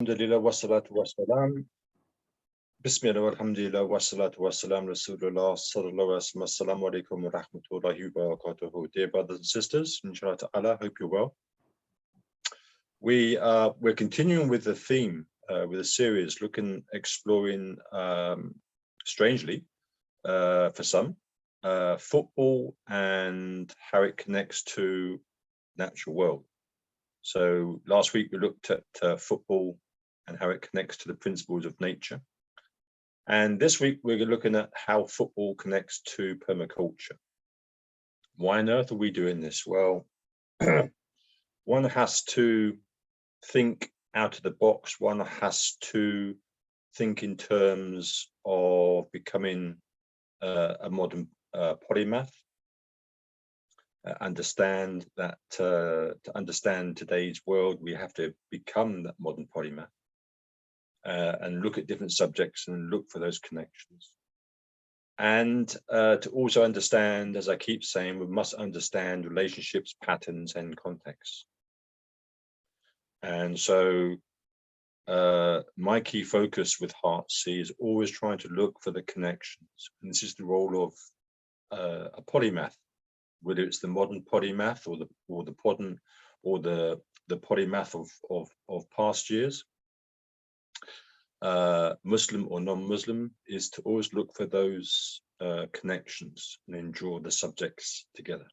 Alhamdulillah wassalatu wassalam. Bismillah walhamdulillah wassalatu wassalam Rasulullah sallallahu alaihi wasallam. Assalamu alaikum wa rahmatullahi wa barakatuhu. Dear brothers and sisters, inshallah ta'ala, hope you're well. We're continuing with the theme, with a series exploring, strangely, for some, football and how it connects to natural world. So last week we looked at football and how it connects to the principles of nature. And this week we're looking at how football connects to permaculture. Why on earth are we doing this? Well, one has to think out of the box. One has to think in terms of becoming a modern polymath. Understand that to understand today's world, we have to become that modern polymath and look at different subjects and look for those connections. And to also understand, as I keep saying, we must understand relationships, patterns, and contexts. And so my key focus with Heartsea is always trying to look for the connections. And this is the role of a polymath, whether it's the modern polymath or the polymath of past years, Muslim or non-Muslim, is to always look for those connections and then draw the subjects together.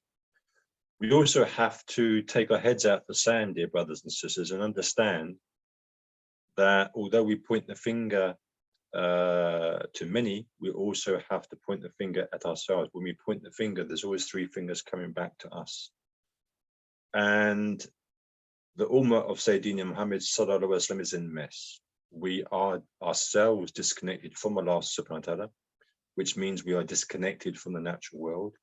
We also have to take our heads out the sand, dear brothers and sisters, and understand that although we point the finger to many, we also have to point the finger at ourselves. When we point the finger, there's always three fingers coming back to us. And the Ummah of Sayyidina Muhammad sallallahu alaihi wasallam is in mess. We are ourselves disconnected from Allah subhanahu wa ta'ala, which means we are disconnected from the natural world.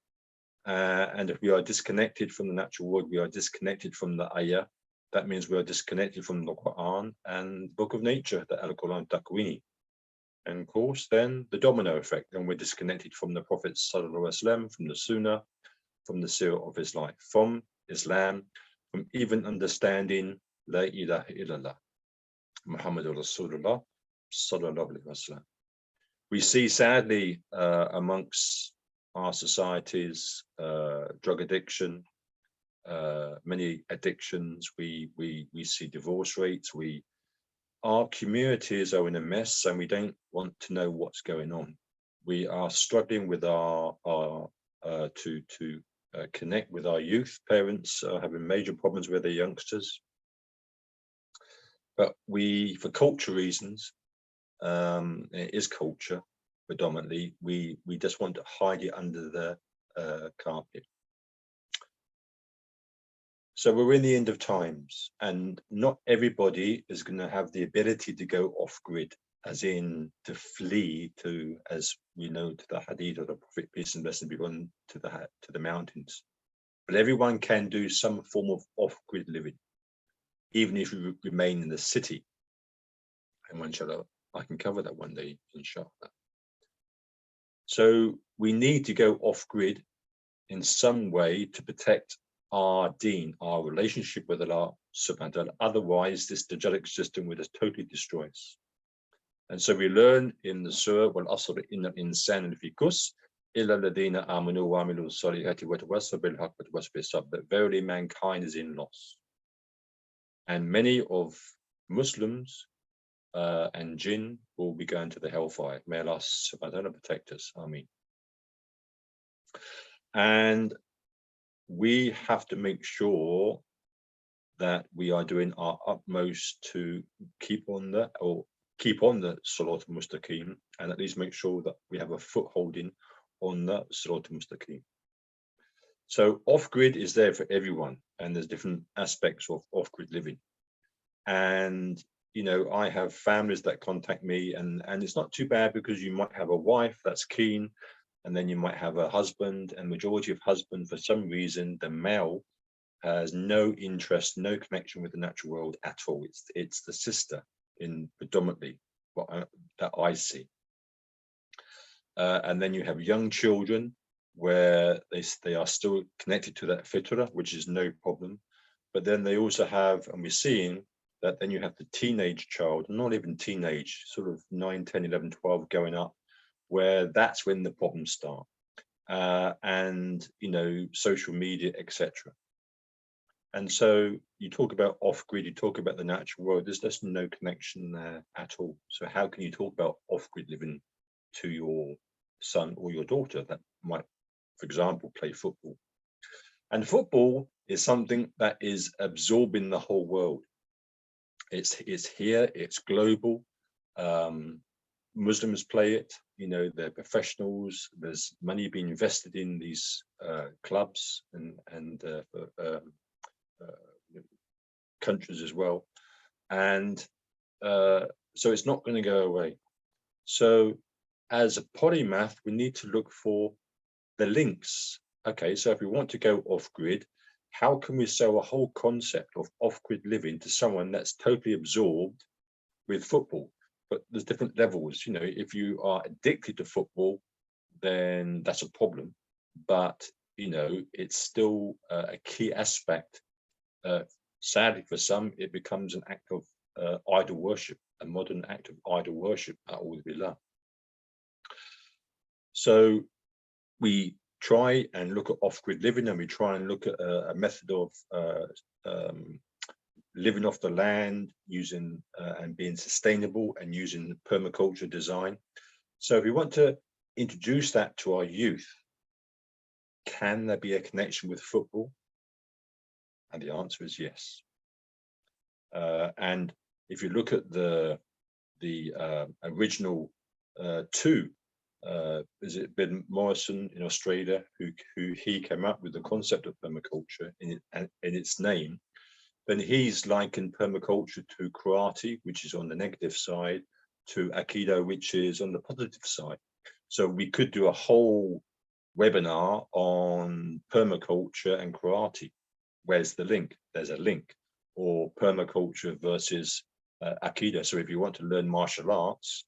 And if we are disconnected from the natural world, we are disconnected from the ayah. That means we are disconnected from the Quran and the book of nature, the Al-Quran Takwini. And of course, then the domino effect, and we're disconnected from the Prophet sallallahu alaihi wasallam, from the Sunnah, from the Sirah of his life, from Islam, from even understanding La ilaha illallah, Muhammadur Rasulullah sallallahu alaihi wasallam. We see sadly amongst our societies drug addiction, many addictions. We see divorce rates. Our communities are in a mess, and we don't want to know what's going on. We are struggling with to connect with our youth. Parents are having major problems with their youngsters. But for culture reasons, it is culture predominantly, we just want to hide it under the carpet. So we're in the end of times, and not everybody is going to have the ability to go off grid, as in to flee to, as we know, to the hadith of the Prophet, peace and blessing be upon, to the mountains. But everyone can do some form of off-grid living, even if you remain in the city. And inshallah, I can cover that one day, inshallah. So we need to go off-grid in some way to protect our deen, our relationship with Allah subhanahu wa ta'ala. Otherwise, this Dajjalic system will just totally destroy us. And so we learn in the surah, wal asr innal insana lafi khusr illa alladhina amanu wa amilu salihati wa tawassaw bil haqqi wa tawassaw bis sabr, that verily mankind is in loss. And many of Muslims and jinn will be going to the hellfire. May Allah subhanahu wa ta'ala protect us. Ameen. And we have to make sure that we are doing our utmost to keep on the Sirat al-Mustaqim, and at least make sure that we have a footholding on the Sirat al-Mustaqim. So off-grid is there for everyone, and there's different aspects of off-grid living. And you know, I have families that contact me, and it's not too bad, because you might have a wife that's keen, and then you might have a husband, and majority of husband, for some reason, the male has no interest, no connection with the natural world at all. It's the sister in predominantly that I see. And then you have young children where they are still connected to that fitrah, which is no problem. But then they also have, and we're seeing that then you have the teenage child, not even teenage, sort of 9, 10, 11, 12 going up, where that's when the problems start. And, you know, social media, etc. And so you talk about off-grid, you talk about the natural world, there's just no connection there at all. So how can you talk about off-grid living to your son or your daughter that might, for example, play football? And football is something that is absorbing the whole world. It's here, it's global. Muslims play it, you know, they're professionals. There's money being invested in these clubs and countries as well. And so it's not going to go away. So as a polymath, we need to look for the links. Okay, so if we want to go off-grid, how can we sell a whole concept of off-grid living to someone that's totally absorbed with football? But there's different levels. You know, if you are addicted to football, then that's a problem. But, you know, it's still a key aspect. Sadly, for some, it becomes an act of idol worship, a modern act of idol worship, a'udhu. So we try and look at off-grid living, and we try and look at a method of living off the land, using and being sustainable, and using permaculture design. So if we want to introduce that to our youth, can there be a connection with football? And the answer is yes. And if you look at the original two, is it Ben Morrison in Australia, who he came up with the concept of permaculture in its name, then he's likened permaculture to karate, which is on the negative side, to Aikido, which is on the positive side. So we could do a whole webinar on permaculture and karate. Where's the link? There's a link. Or permaculture versus Aikido. So if you want to learn martial arts,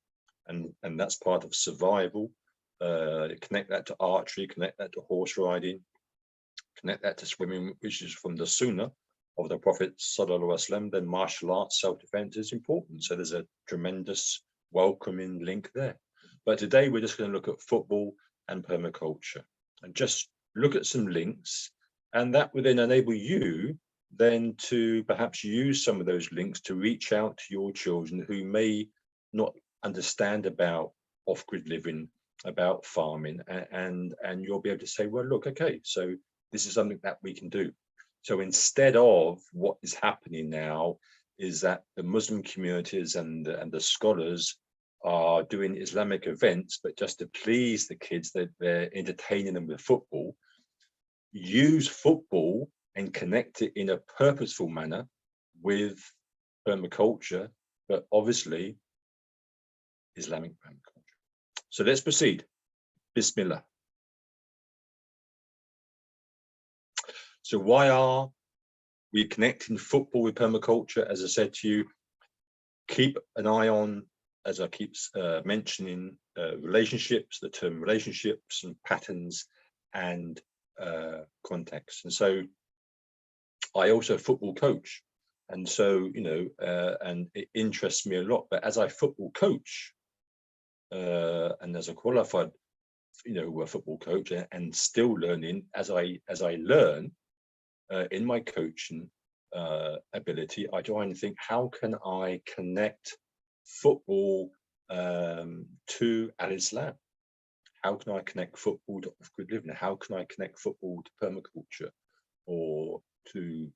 and that's part of survival, connect that to archery, connect that to horse riding, connect that to swimming, which is from the Sunnah of the Prophet Sallallahu Alaihi Wasallam, then martial arts, self-defense is important. So there's a tremendous welcoming link there. But today we're just going to look at football and permaculture and just look at some links, and that will then enable you then to perhaps use some of those links to reach out to your children who may not understand about off-grid living, about farming, and you'll be able to say, well, look, okay, so this is something that we can do. So instead of what is happening now is that the Muslim communities and the scholars are doing Islamic events, but just to please the kids, that they're entertaining them with football. Use football and connect it in a purposeful manner with permaculture, but obviously Islamic permaculture. So let's proceed. Bismillah. So why are we connecting football with permaculture? As I said to you, keep an eye on, as I keep mentioning, relationships, the term relationships and patterns and context. And so I also football coach. And so, you know, and it interests me a lot, but as I football coach, and as a qualified, you know, football coach, and still learning as I learn in my coaching ability, I try and think, how can I connect football to Al-Islam? How can I connect football to off-grid living? How can I connect football to permaculture or to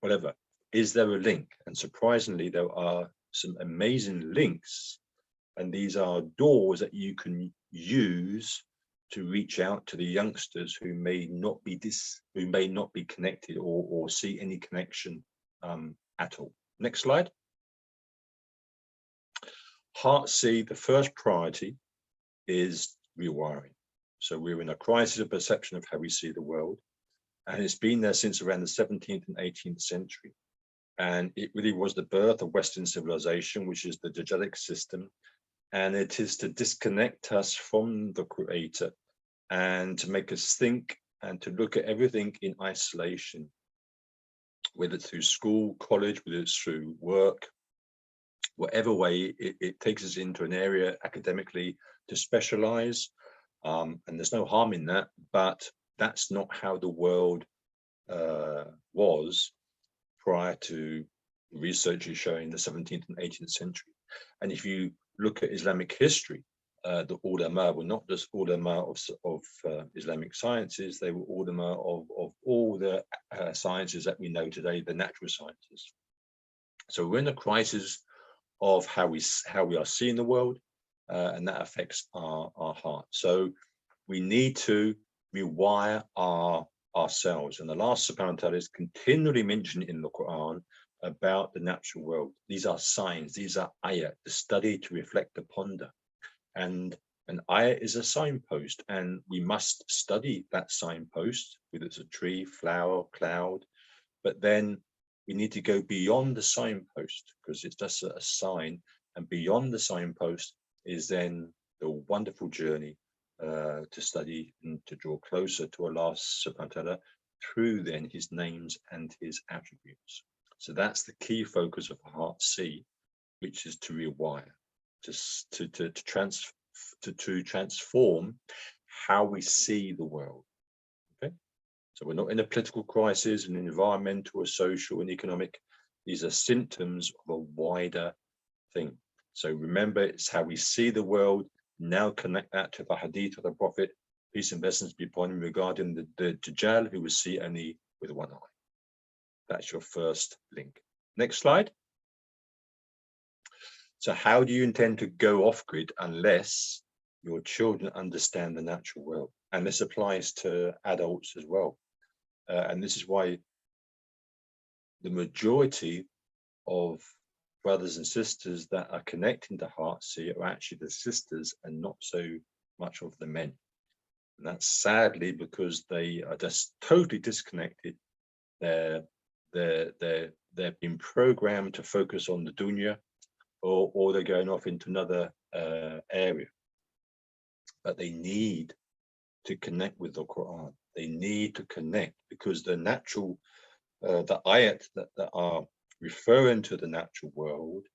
whatever? Is there a link? And surprisingly, there are some amazing links, and these are doors that you can use to reach out to the youngsters who may not be connected or see any connection at all. Next slide. Heart C, the first priority is rewiring. So we're in a crisis of perception of how we see the world, and it's been there since around the 17th and 18th century. And it really was the birth of Western civilization, which is the Dajjalic system. And it is to disconnect us from the Creator and to make us think and to look at everything in isolation. whether it's through school, college, whether it's through work, whatever way it takes us into an area academically to specialize. And there's no harm in that, but that's not how the world was prior to researchers showing the 17th and 18th century. And if you look at Islamic history, the ulama were not just ulama of Islamic sciences, they were ulama of all the sciences that we know today, the natural sciences. So we're in a crisis of how we are seeing the world, and that affects our heart. So we need to rewire ourselves. And the last subhanahu wa ta'ala is continually mentioned in the Quran about the natural world. These are signs, these are ayat, the study to reflect, to ponder. And an ayat is a signpost, and we must study that signpost, whether it's a tree, flower, cloud, but then we need to go beyond the signpost, because it's just a sign, and beyond the signpost is then the wonderful journey to study and to draw closer to Allah subhanahu wa ta'ala through then his names and his attributes. So that's the key focus of Heart C, which is to rewire, to transform how we see the world. Okay, so we're not in a political crisis, an environmental, a social, and economic. These are symptoms of a wider thing. So remember, it's how we see the world. Now connect that to the hadith of the Prophet, peace and blessings be upon him, regarding the Dajjal who will see only with one eye. That's your first link. Next slide. So how do you intend to go off grid unless your children understand the natural world? And this applies to adults as well. And this is why the majority of brothers and sisters that are connecting to Heart C are actually the sisters and not so much of the men. And that's sadly because they are just totally disconnected. They've been programmed to focus on the dunya, or they're going off into another area. But they need to connect with the Quran. They need to connect, because the natural, the ayat that are referring to the natural world,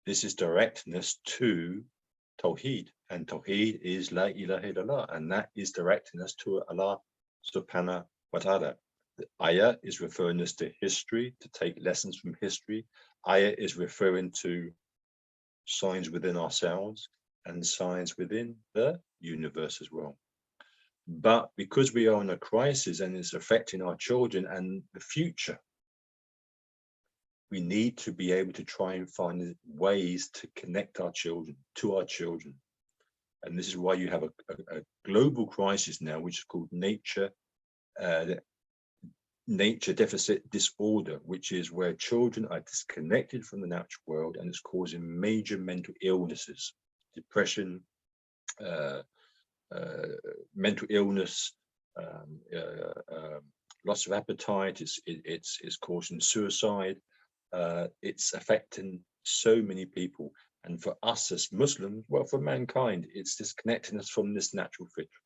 this is directing us to Tawheed, and Tawheed is La ilaha illallah, and that is directing us to Allah subhanahu wa ta'ala. The ayah is referring us to history, to take lessons from history. Ayah is referring to signs within ourselves and signs within the universe as well. But because we are in a crisis and it's affecting our children and the future, we need to be able to try and find ways to connect our children to our children. And this is why you have a global crisis now, which is called nature deficit disorder, which is where children are disconnected from the natural world, and it's causing major mental illnesses, depression, mental illness, loss of appetite. It's causing suicide. It's affecting so many people, and for us as Muslims, well, for mankind, it's disconnecting us from this natural fitra.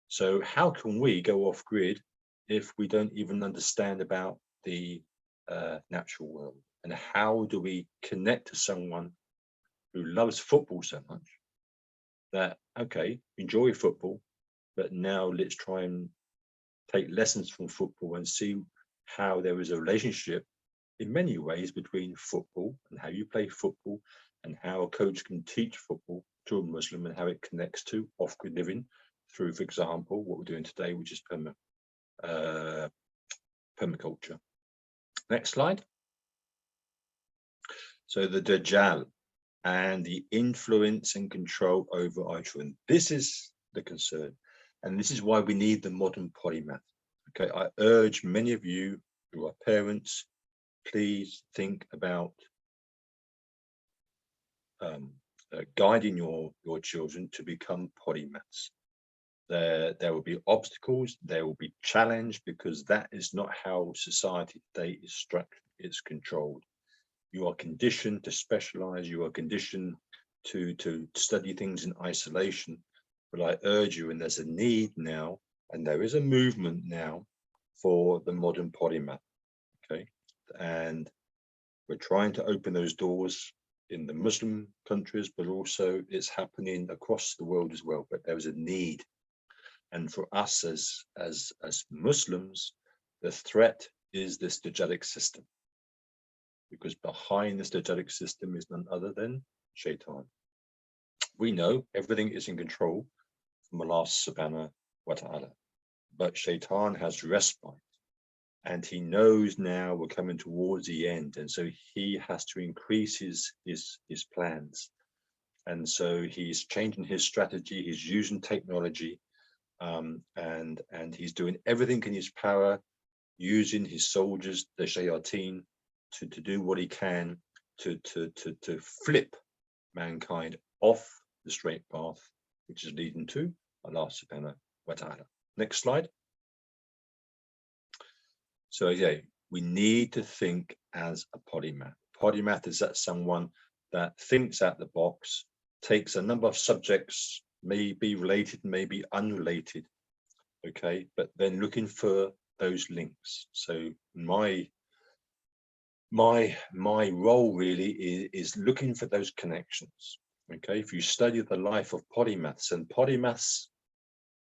So how can we go off grid if we don't even understand about the natural world? And how do we connect to someone who loves football so much that, okay, enjoy football, but now let's try and take lessons from football and see how there is a relationship in many ways between football and how you play football, and how a coach can teach football to a Muslim, and how it connects to off-grid living through, for example, what we're doing today, which is permaculture. Next slide. So the Dajjal and the influence and control over our children. This is the concern, and this is why we need the modern polymath. Okay, I urge many of you who are parents, please think about guiding your children to become polymaths. There will be obstacles, there will be challenge, because that is not how society today is structured, it's controlled. You are conditioned to specialize, you are conditioned to study things in isolation. But I urge you, and there's a need now, and there is a movement now for the modern polymath. and we're trying to open those doors in the Muslim countries, but also it's happening across the world as well. But there is a need, and for us as Muslims, the threat is this dajjalic system, because behind this dajjalic system is none other than shaitan. We know everything is in control from Allah subhanahu wa ta'ala, but shaitan has respite, and he knows now we're coming towards the end, and so he has to increase his plans, and so he's changing his strategy, he's using technology, and he's doing everything in his power, using his soldiers, the shayateen, to do what he can to flip mankind off the straight path, which is leading to Allah subhanahu wa ta'ala. Next slide. So yeah, we need to think as a polymath. Polymath is that someone that thinks out the box, takes a number of subjects, may be related, may be unrelated, okay, but then looking for those links. So my role really is looking for those connections. Okay, if you study the life of polymaths, and polymaths,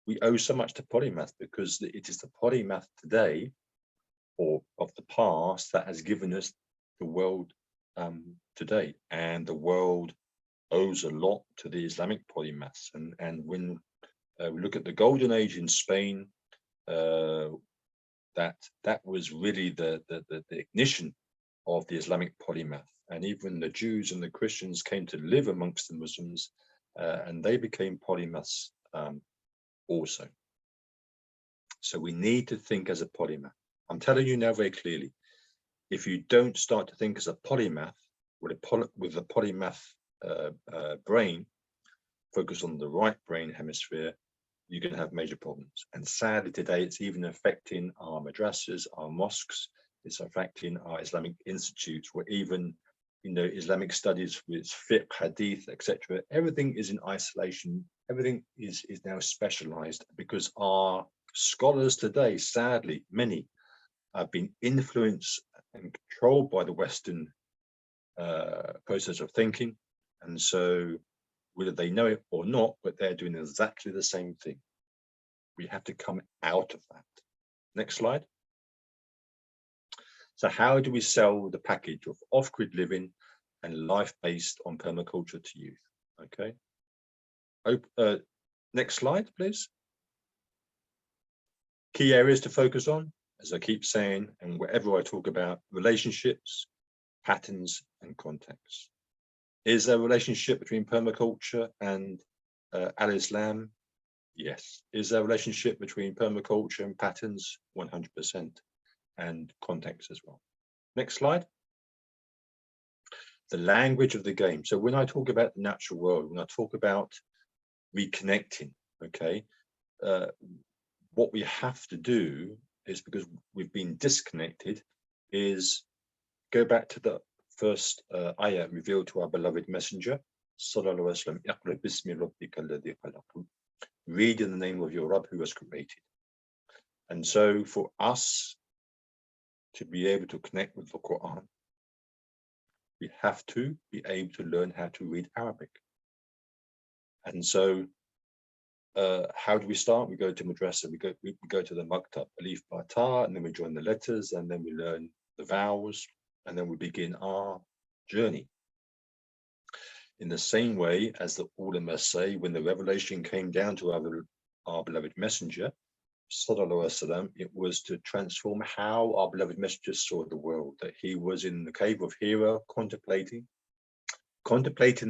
we owe so much to polymath, because it is the polymath today or of the past that has given us the world today, and the world owes a lot to the Islamic polymaths. And when we look at the golden age in Spain, that was really the ignition of the Islamic polymath, and even the Jews and the Christians came to live amongst the Muslims, and they became polymaths also. So we need to think as a polymath. I'm telling you now very clearly, if you don't start to think as a polymath with a polymath brain, focus on the right brain hemisphere, you're going to have major problems. And sadly today, it's even affecting our madrasas, our mosques. It's affecting our Islamic institutes, where even, you know, Islamic studies with fiqh, hadith, etc. Everything is in isolation. Everything is now specialized, because our scholars today, sadly, many have been influenced and controlled by the Western process of thinking. And so whether they know it or not, but they're doing exactly the same thing. We have to come out of that. Next slide. So how do we sell the package of off-grid living and life based on permaculture to youth? Okay. Next slide, please. Key areas to focus on, as I keep saying, and wherever I talk about relationships, patterns, and context. Is there a relationship between permaculture and al-Islam? Yes. Is there a relationship between permaculture and patterns? 100%. And context as well. Next slide. The language of the game. So when I talk about the natural world, when I talk about reconnecting, okay, what we have to do is, because we've been disconnected, is go back to the first ayah revealed to our beloved messenger, sallallahu alaihi wasallam, read in the name of your Rabb who has created. And so for us to be able to connect with the Quran, we have to be able to learn how to read Arabic. And so how do we start? We go to madrasa, we go to the maktab, alif ba ta, and then we join the letters, and then we learn the vowels, and then we begin our journey. In the same way as the ulama say, when the revelation came down to our beloved messenger, sallallahu alaihi wasallam, it was to transform how our beloved messenger saw the world, that he was in the cave of Hira contemplating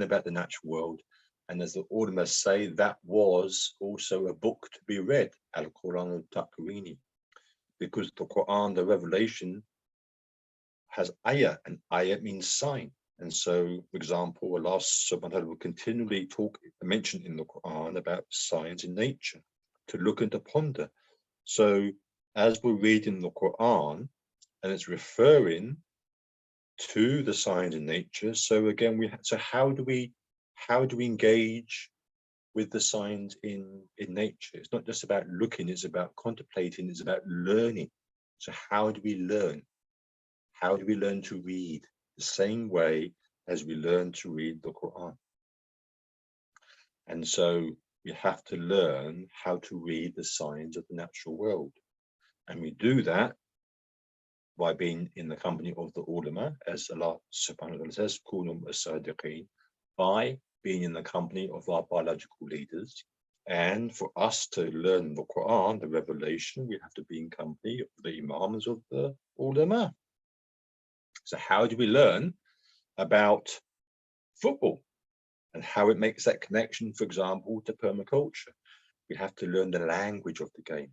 about the natural world. And as the ulama say, that was also a book to be read, al-Quran al-Taqrini, because the Quran, the revelation, has ayah, and ayah means sign. And so, for example, Allah subhanahu wa ta'ala will continually mention in the Quran about signs in nature, to look and to ponder. So as we're reading the Quran and it's referring to the signs in nature, so again so how do we engage with the signs in nature? It's not just about looking, it's about contemplating, it's about learning. So how do we learn? How do we learn to read? The same way as we learn to read the Quran. And so we have to learn how to read the signs of the natural world. And we do that by being in the company of the ulama, as Allah subhanahu wa ta'ala says, kunum as-sadiqeen, by being in the company of our biological leaders. And for us to learn the Quran, the revelation, we have to be in company of the Imams of the ulama. So how do we learn about football and how it makes that connection, for example, to permaculture? We have to learn the language of the game.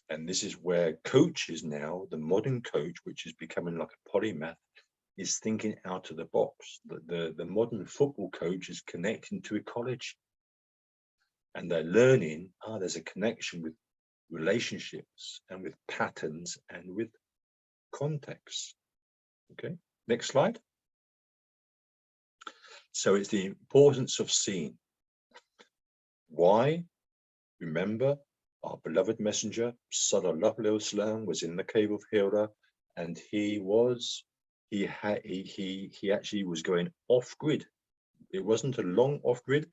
And this is where coaches now, the modern coach, which is becoming like a polymath, is thinking out of the box. The modern football coach is connecting to ecology. And they're learning, there's a connection with relationships and with patterns and with context. Okay, next slide. So it's the importance of seeing. Why? Remember, our beloved messenger, Sallallahu Alaihi Wasallam, was in the cave of Hira, and he actually was going off grid. It wasn't a long off grid,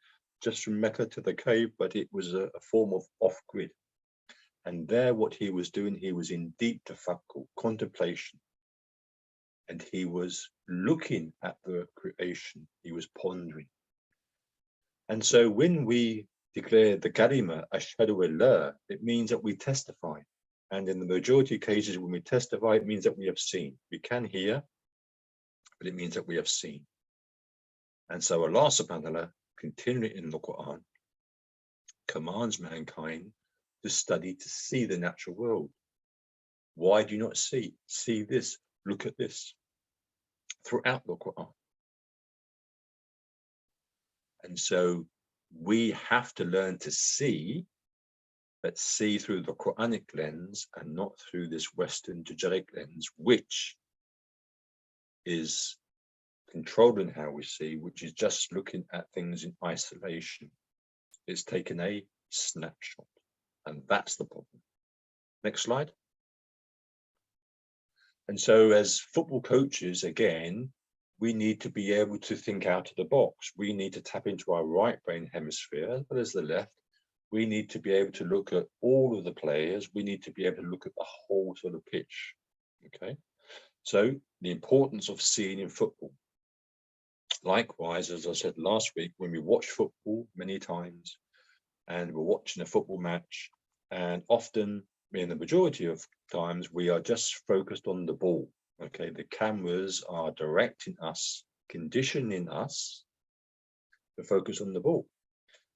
just from Mecca to the cave, but it was a form of off grid. And there, what he was doing, he was in deep tafakkur, contemplation, and he was looking at the creation. He was pondering. And so when we declare the kalima, ashhadu an, it means that we testify. And in the majority of cases, when we testify, it means that we have seen. We can hear, but it means that we have seen. And so Allah subhanahu wa ta'ala, continuing in the Quran, commands mankind to study, to see the natural world. Why do you not see? See this, look at this, throughout the Quran. And so we have to learn to see, but see through the Quranic lens and not through this Western Tajaric lens, which is controlling how we see, which is just looking at things in isolation. It's taken a snapshot, and that's the problem. Next slide. And so as football coaches, again, we need to be able to think out of the box. We need to tap into our right brain hemisphere as well as the left. We need to be able to look at all of the players. We need to be able to look at the whole sort of pitch. Okay, so the importance of seeing in football. Likewise, as I said last week, when we watch football many times and we're watching a football match, and often in the majority of times we are just focused on the ball. Okay, the cameras are directing us, conditioning us to focus on the ball.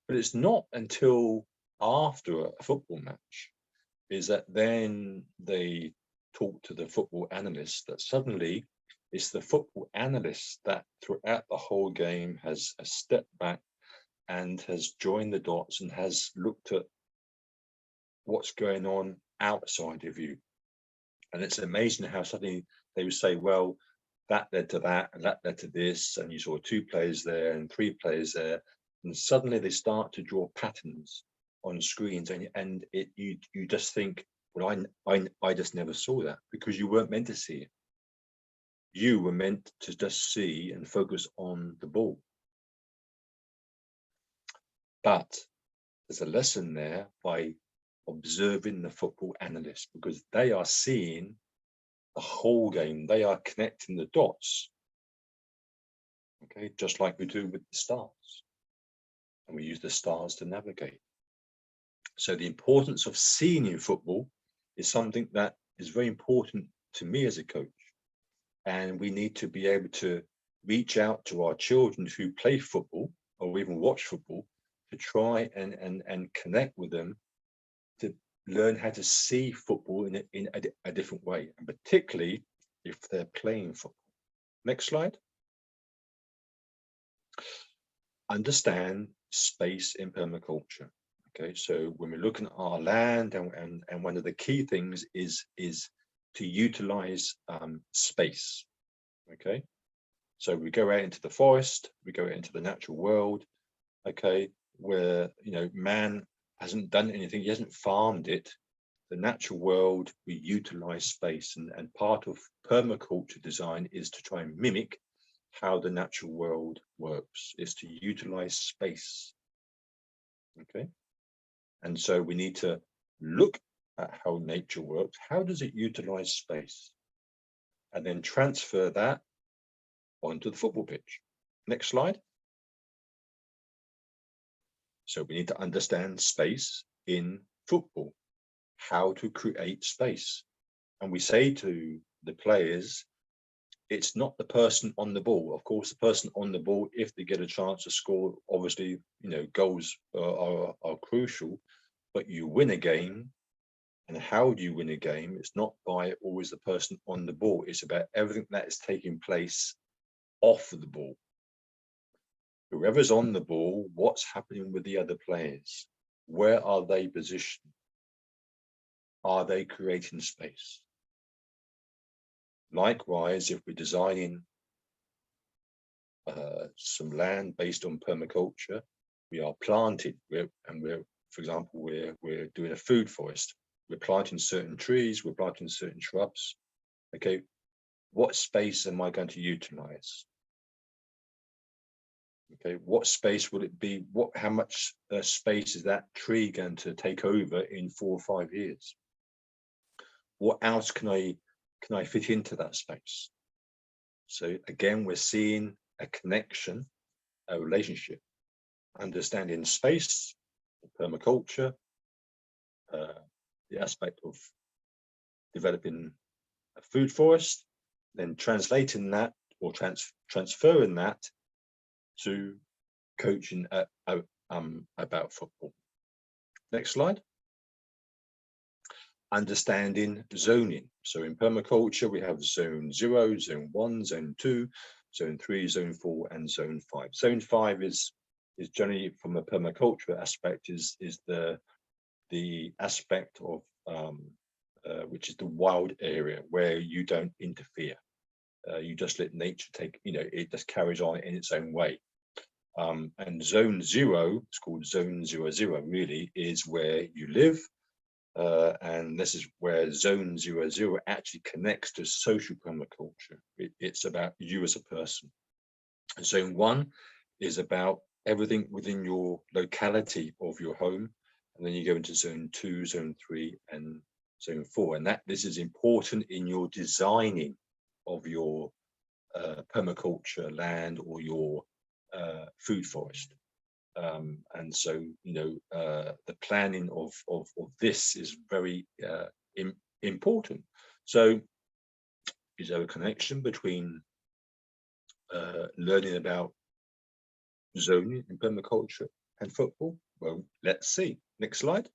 But it's not until after a football match is that then they talk to the football analyst that suddenly it's the football analyst that throughout the whole game has stepped back and has joined the dots and has looked at what's going on outside of you. And it's amazing how suddenly they would say, well, that led to that, and that led to this, and you saw 2 players there and 3 players there, and suddenly they start to draw patterns on screens, and you just think, well, I just never saw that, because you weren't meant to see it. You were meant to just see and focus on the ball. But there's a lesson there by observing the football analyst, because they are seeing the whole game. They are connecting the dots. Okay, just like we do with the stars. And we use the stars to navigate. So the importance of seeing in football is something that is very important to me as a coach. And we need to be able to reach out to our children who play football or even watch football to try and connect with them, to learn how to see football in a different way, and particularly if they're playing football. Next slide. Understand space in permaculture. Okay, so when we're looking at our land, and one of the key things is to utilize space. Okay, so we go out into the forest, we go out into the natural world, okay, where man hasn't done anything, he hasn't farmed it, the natural world, we utilize space, and part of permaculture design is to try and mimic how the natural world works, is to utilize space. Okay, and so we need to look at how nature works. How does it utilize space? And then transfer that onto the football pitch. Next slide. So we need to understand space in football, how to create space. And we say to the players, it's not the person on the ball. Of course, the person on the ball, if they get a chance to score, obviously, goals are crucial, but you win a game. And how do you win a game? It's not by always the person on the ball. It's about everything that is taking place off the ball. Whoever's on the ball, what's happening with the other players? Where are they positioned? Are they creating space? Likewise, if we're designing some land based on permaculture, we are planting, for example, we're doing a food forest. We're planting certain trees, we're planting certain shrubs. Okay, what space am I going to utilize? Okay, what space will it be? How much space is that tree going to take over in 4 or 5 years? What else can I fit into that space? So again, we're seeing a connection, a relationship, understanding space, permaculture, the aspect of developing a food forest, then translating that or transferring that to coaching about football. Next slide. Understanding zoning. So in permaculture, we have zone 0, zone 1, zone 2, zone 3, zone 4, and zone 5. Zone 5 is generally, from a permaculture aspect, is the aspect of which is the wild area where you don't interfere. You just let nature take, it just carries on in its own way. And zone 0, it's called zone 00, really is where you live. And this is where zone 00 actually connects to social permaculture. It's about you as a person. Zone 1 is about everything within your locality of your home. And then you go into zone 2, zone 3, and zone 4. And this is important in your designing of your permaculture land or your food forest. And so, the planning of this is very important. So is there a connection between learning about zoning in permaculture and football? Well, let's see. Next slide.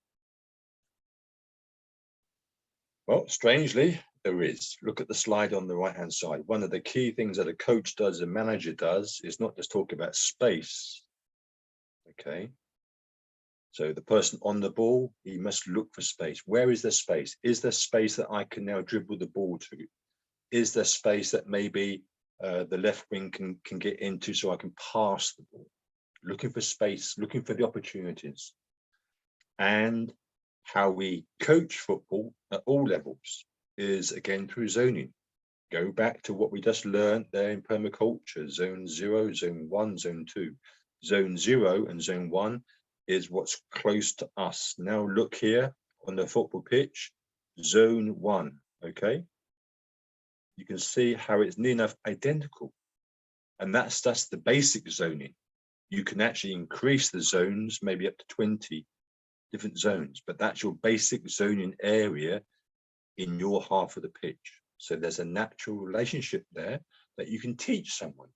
Well, strangely, there is. Look at the slide on the right-hand side. One of the key things that a coach does, a manager does, is not just talk about space. Okay. So the person on the ball, he must look for space. Where is there space? Is there space that I can now dribble the ball to? Is there space that maybe the left wing can get into so I can pass the ball? Looking for space, looking for the opportunities. And how we coach football at all levels is again through zoning. Go back to what we just learned there in permaculture, zone 0, zone 1, zone 2. Zone 0 and zone 1 is what's close to us. Now look here on the football pitch, zone 1, okay? You can see how it's near enough identical. And that's just the basic zoning. You can actually increase the zones, maybe up to 20 different zones, but that's your basic zoning area in your half of the pitch. So there's a natural relationship there that you can teach someone.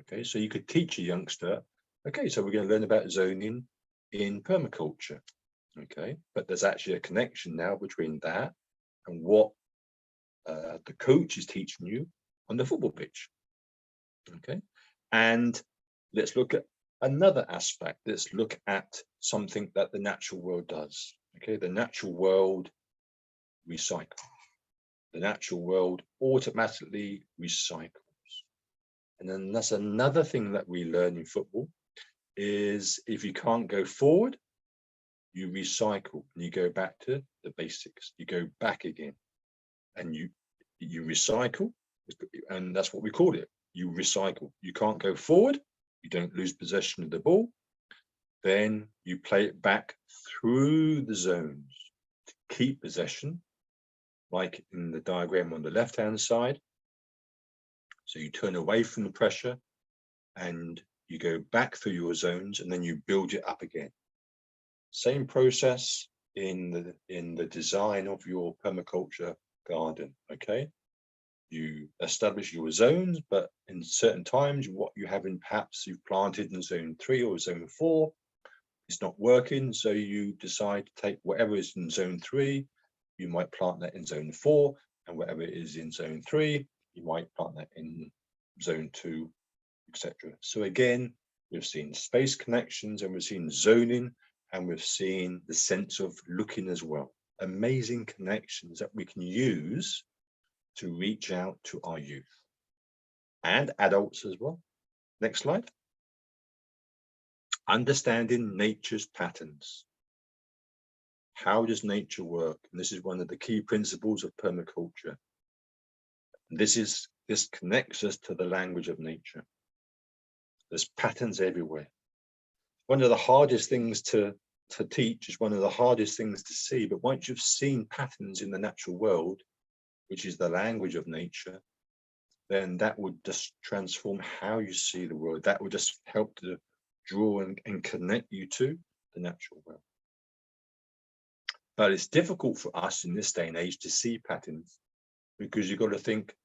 Okay, so you could teach a youngster, okay, so we're going to learn about zoning in permaculture. Okay, but there's actually a connection now between that and what the coach is teaching you on the football pitch. Okay, and let's look at another aspect. Let's look at something that the natural world does. Okay, the natural world recycles. The natural world automatically recycles. And then that's another thing that we learn in football is if you can't go forward, you recycle, and you go back to the basics. You go back again, and you recycle, and that's what we call it. You recycle. You can't go forward. You don't lose possession of the ball. Then you play it back through the zones to keep possession, like in the diagram on the left-hand side. So you turn away from the pressure and you go back through your zones, and then you build it up again. Same process in the design of your permaculture garden. Okay, you establish your zones, but in certain times, what you have in perhaps you've planted in zone 3 or zone 4, it's not working, so you decide to take whatever is in zone 3, you might plant that in zone 4, and whatever is in zone 3, you might plant that in zone 2, etc. So again, we've seen space connections, and we've seen zoning, and we've seen the sense of looking as well. Amazing connections that we can use to reach out to our youth and adults as well. Next slide. Understanding nature's patterns. How does nature work? And this is one of the key principles of permaculture. This connects us to the language of nature. There's patterns everywhere. One of the hardest things to teach is one of the hardest things to see, but once you've seen patterns in the natural world, which is the language of nature, then that would just transform how you see the world. That would just help to draw and connect you to the natural world. But it's difficult for us in this day and age to see patterns, because you've got to think,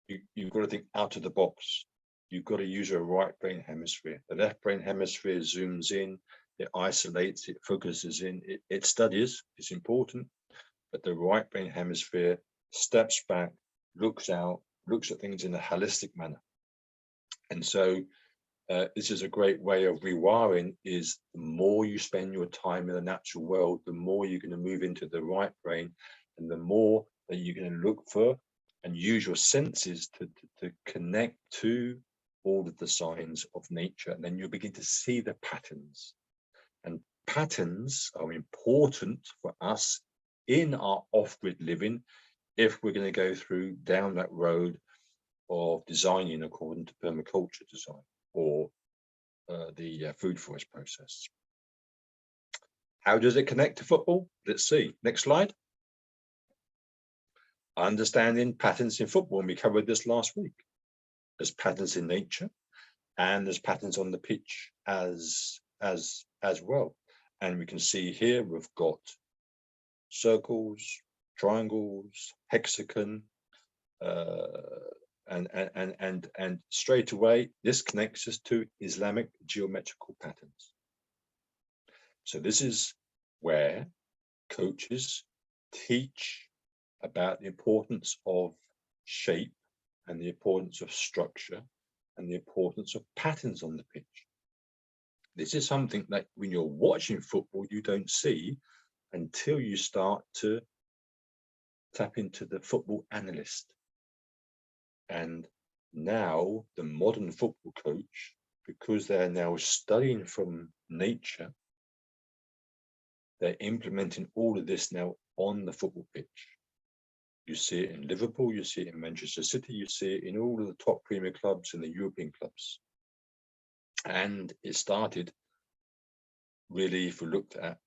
you've got to think out of the box. You've got to use your right brain hemisphere. The left brain hemisphere zooms in, it isolates, it focuses in, it studies, it's important, but the right brain hemisphere steps back, looks out, looks at things in a holistic manner. And so this is a great way of rewiring, is the more you spend your time in the natural world, the more you're going to move into the right brain, and the more that you're going to look for and use your senses to connect to all of the signs of nature. And then you'll begin to see the patterns. And patterns are important for us in our off-grid living if we're going to go down that road of designing according to permaculture design, or the food forest process. How does it connect to football? Let's see. Next slide. Understanding patterns in football, and we covered this last week. There's patterns in nature, and there's patterns on the pitch as well. And we can see here we've got circles, triangles, hexagon, and straight away this connects us to Islamic geometrical patterns. So this is where coaches teach about the importance of shape and the importance of structure and the importance of patterns on the pitch. This is something that when you're watching football, you don't see until you start to tap into the football analyst. And now the modern football coach, because they're now studying from nature, they're implementing all of this now on the football pitch. You see it in Liverpool, you see it in Manchester City, you see it in all of the top Premier clubs and the European clubs. And it started really, if we looked at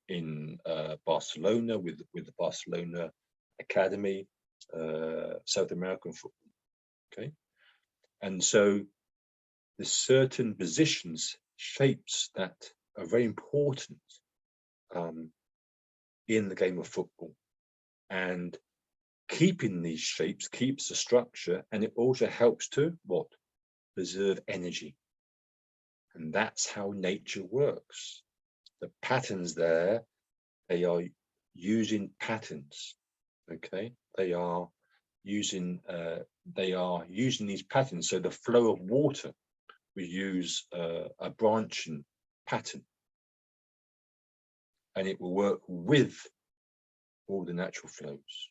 in Barcelona with the Barcelona Academy, South American football. Okay, and so there's certain positions, shapes that are very important in the game of football, and keeping these shapes keeps the structure, and it also helps to what? Preserve energy. And that's how nature works. The patterns there, they are using patterns. Okay, they are using these patterns. So the flow of water, we use a branching pattern, and it will work with all the natural flows.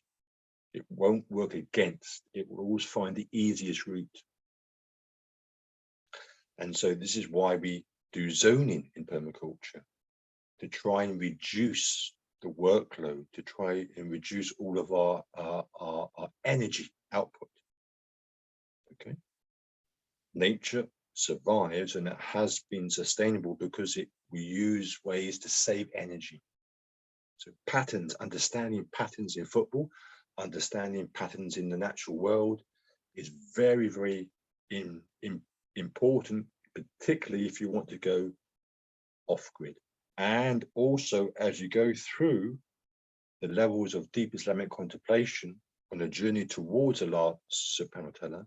It won't work against. It will always find the easiest route. And so this is why we do zoning in permaculture to try and reduce the workload, to try and reduce all of our energy output. Okay, nature survives, and it has been sustainable because we use ways to save energy. So patterns, understanding patterns in football, understanding patterns in the natural world is very, very important, particularly if you want to go off-grid. And also, as you go through the levels of deep Islamic contemplation on a journey towards Allah subhanahu wa ta'ala,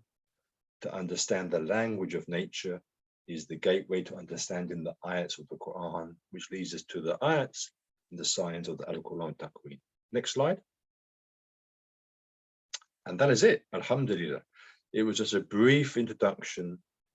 to understand the language of nature is the gateway to understanding the ayats of the Quran, which leads us to the ayats and the science of the Al-Quran Taqweed. Next slide. And that is it, alhamdulillah. It was just a brief introduction